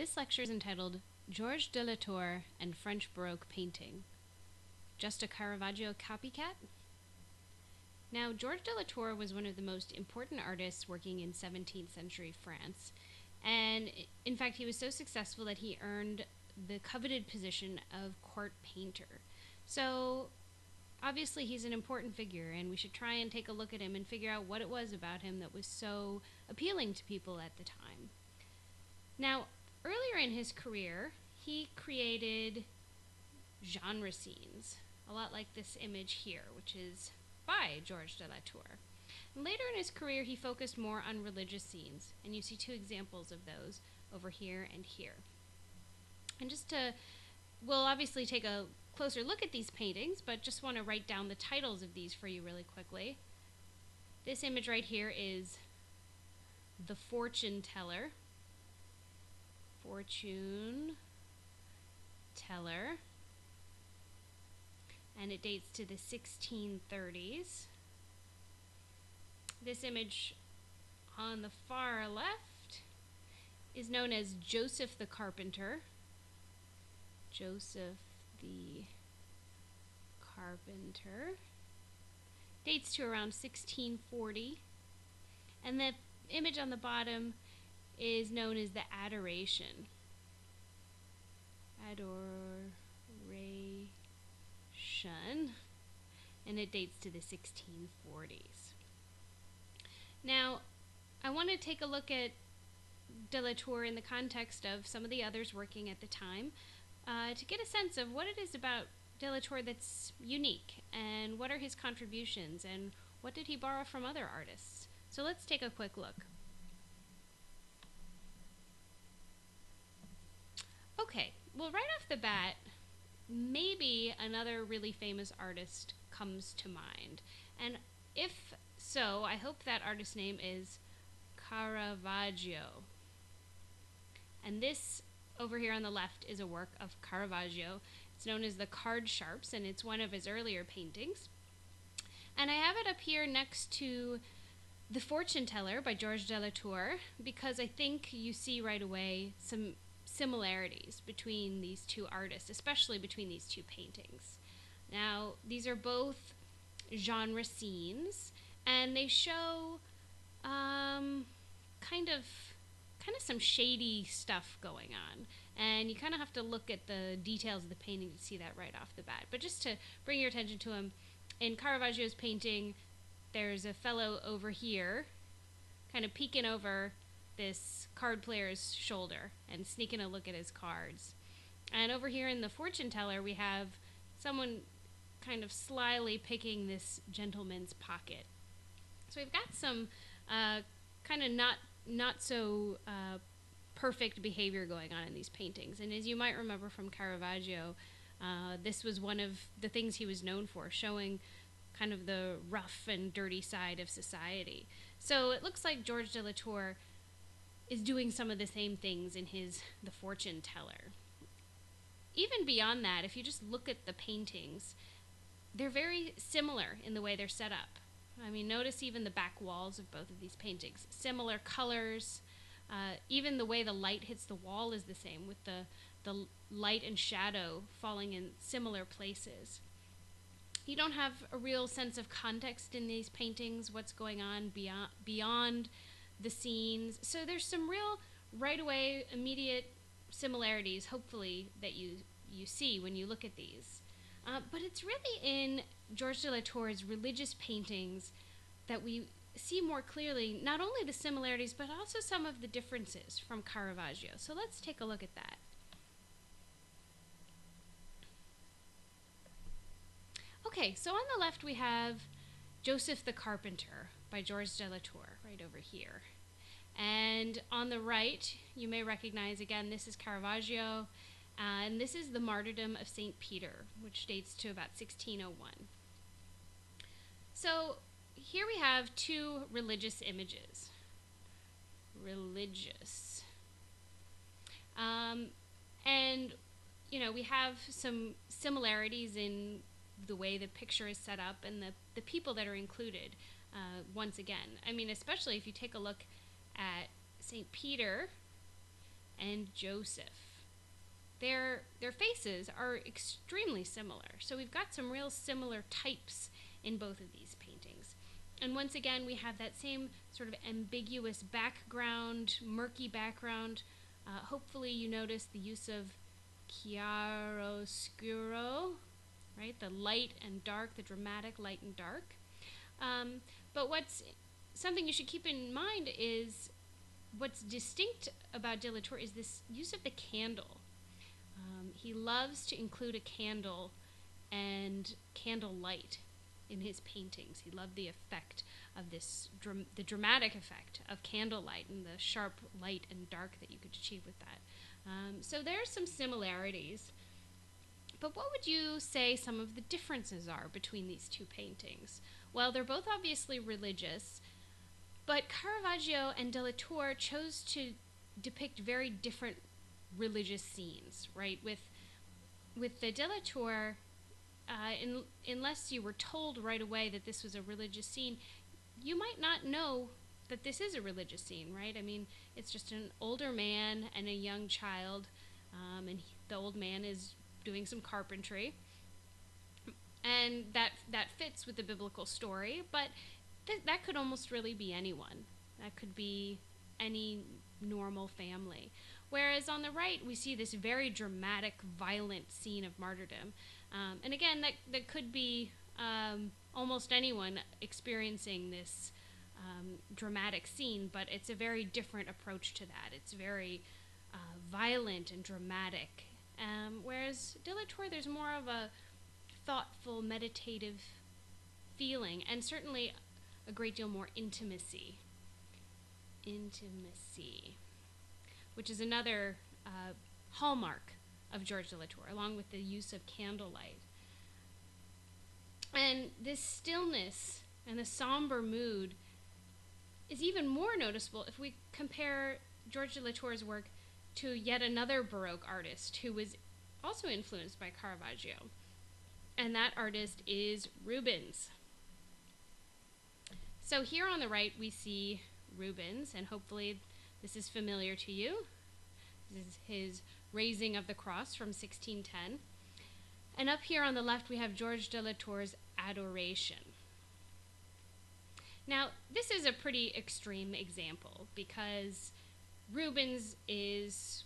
This lecture is entitled Georges de la Tour and French Baroque Painting. Just a Caravaggio copycat? Now, Georges de la Tour was one of the most important artists working in 17th century France. And in fact, he was so successful that he earned the coveted position of court painter. So obviously he's an important figure, and we should try and take a look at him and figure out what it was about him that was so appealing to people at the time. Now, earlier in his career, he created genre scenes, a lot like this image here, which is by Georges de la Tour. And later in his career, he focused more on religious scenes, and you see two examples of those over here and here. And we'll obviously take a closer look at these paintings, but just want to write down the titles of these for you really quickly. This image right here is The Fortune Teller. Fortune Teller. And it dates to the 1630s. This image on the far left is known as Joseph the Carpenter. Joseph the Carpenter. Dates to around 1640. And the image on the bottom is known as the Adoration. Adoration. And it dates to the 1640s. Now, I want to take a look at de la Tour in the context of some of the others working at the time to get a sense of what it is about de la Tour that's unique, and what are his contributions, and what did he borrow from other artists. So let's take a quick look. Okay, well, right off the bat, maybe another really famous artist comes to mind. And if so, I hope that artist's name is Caravaggio. And this over here on the left is a work of Caravaggio. It's known as the Card Sharps, and it's one of his earlier paintings. And I have it up here next to The Fortune Teller by Georges de la Tour, because I think you see right away some similarities between these two artists, especially between these two paintings. Now, these are both genre scenes, and they show kind of some shady stuff going on, and you kind of have to look at the details of the painting to see that right off the bat. But just to bring your attention to him, in Caravaggio's painting, there's a fellow over here kind of peeking over this card player's shoulder and sneaking a look at his cards. And over here in The Fortune Teller, we have someone kind of slyly picking this gentleman's pocket. So we've got some kind of not so perfect behavior going on in these paintings. And as you might remember from Caravaggio, this was one of the things he was known for, showing kind of the rough and dirty side of society. So it looks like Georges de la Tour is doing some of the same things in his The Fortune Teller. Even beyond that, if you just look at the paintings, they're very similar in the way they're set up. I mean, notice even the back walls of both of these paintings. Similar colors. Even the way the light hits the wall is the same, with the light and shadow falling in similar places. You don't have a real sense of context in these paintings, what's going on beyond the scenes. So there's some real right away, immediate similarities, hopefully, that you see when you look at these. But it's really in Georges de la Tour's religious paintings that we see more clearly not only the similarities, but also some of the differences from Caravaggio. So let's take a look at that. Okay, so on the left we have Joseph the Carpenter by Georges de la Tour, right over here. And on the right, you may recognize, again, this is Caravaggio, and this is the Martyrdom of St. Peter, which dates to about 1601. So here we have two religious images. Religious. And, you know, we have some similarities in the way the picture is set up and the people that are included, once again. I mean, especially if you take a look at St. Peter, and Joseph. Their faces are extremely similar. So we've got some real similar types in both of these paintings. And once again, we have that same sort of ambiguous background, murky background. Hopefully you notice the use of chiaroscuro, right? The light and dark, the dramatic light and dark. But what's something you should keep in mind is what's distinct about de la Tour is this use of the candle. He loves to include a candle and candle light in his paintings. He loved the effect of this, the dramatic effect of candlelight and the sharp light and dark that you could achieve with that. So there's some similarities. But what would you say some of the differences are between these two paintings? Well, they're both obviously religious, but Caravaggio and de la Tour chose to depict very different religious scenes, right? With the de la Tour, unless you were told right away that this was a religious scene, you might not know that this is a religious scene, right? I mean, it's just an older man and a young child, and the old man is doing some carpentry, and that fits with the biblical story, but that could almost really be anyone. That could be any normal family. Whereas on the right, we see this very dramatic, violent scene of martyrdom. And again, that could be almost anyone experiencing this dramatic scene, but it's a very different approach to that. It's very violent and dramatic. Whereas de la Tour, there's more of a thoughtful, meditative feeling, and certainly a great deal more intimacy. Which is another hallmark of George de la Tour, along with the use of candlelight. And this stillness and the somber mood is even more noticeable if we compare George de la Tour's work to yet another Baroque artist who was also influenced by Caravaggio. And that artist is Rubens. So here on the right we see Rubens, and hopefully this is familiar to you. This is his Raising of the Cross from 1610. And up here on the left we have George de la Tour's Adoration. Now, this is a pretty extreme example because Rubens is,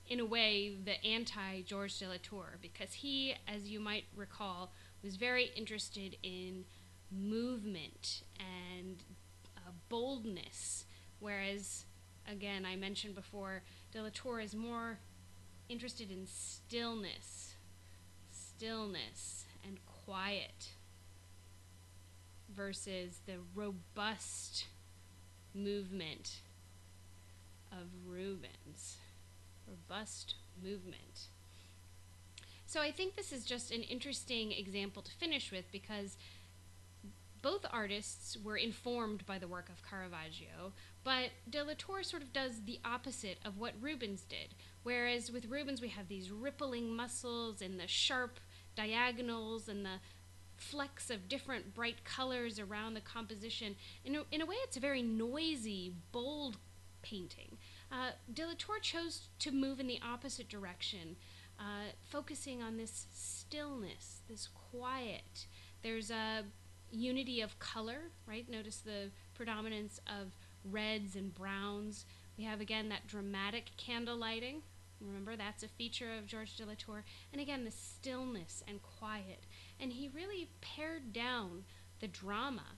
in a way, the anti-George de la Tour, because he, as you might recall, was very interested in movement and boldness, whereas, again, I mentioned before, de la Tour is more interested in stillness and quiet versus the robust movement of Rubens. Robust movement. So I think this is just an interesting example to finish with, because both artists were informed by the work of Caravaggio, but de la Tour sort of does the opposite of what Rubens did. Whereas with Rubens we have these rippling muscles and the sharp diagonals and the flecks of different bright colors around the composition. In a way, it's a very noisy, bold painting. De la Tour chose to move in the opposite direction, focusing on this stillness, this quiet. There's a unity of color, right? Notice the predominance of reds and browns. We have, again, that dramatic candle lighting. Remember, that's a feature of George de la Tour. And again, the stillness and quiet. And he really pared down the drama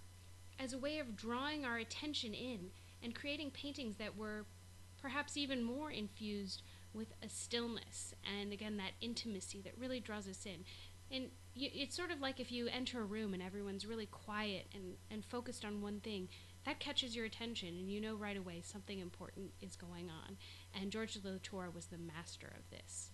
as a way of drawing our attention in and creating paintings that were perhaps even more infused with a stillness and, again, that intimacy that really draws us in. And it's sort of like if you enter a room and everyone's really quiet and focused on one thing, that catches your attention and you know right away something important is going on. And George de la Tour was the master of this.